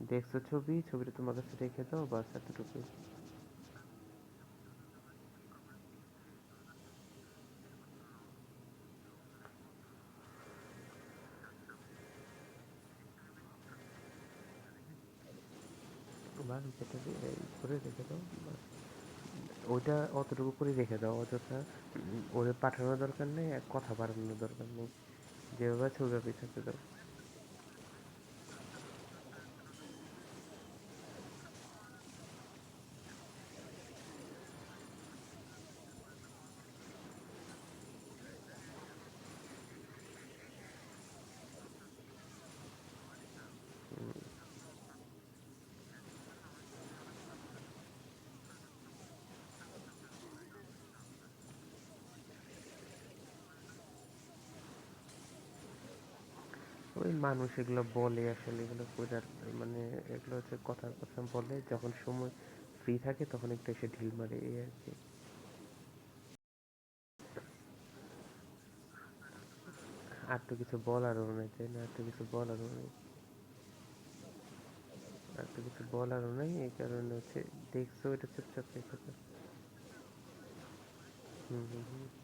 দেখছো ছবি, ছবিটা তোমার কাছে রেখে দাও, বাস এতটুকুই। বাস যেটা করে রেখে দাও বাস। ওইটা অতটুকু করে রেখে দাও, অযথা ওরে পাঠানোর দরকার নেই, আর কথা বাড়ানোর দরকার নেই, যেভাবে আছে ওইভাবেই থাকতে দাও। ওই মানুষ এগুলো বলে, আসলে এগুলো করে মানে এগুলো হচ্ছে কথার কথা বলে, যখন সময় ফ্রি থাকে তখন একটু এসে ঢিল মারে, এই আর কি। আর তো কিছু বলারও নেই, তাই না? আর তো কিছু বলারও নেই। আর তো কিছু বলারও নেই, এই কারণে হচ্ছে দেখছো এটা চুপচাপ রেখে দাও। হুম হুম হুম।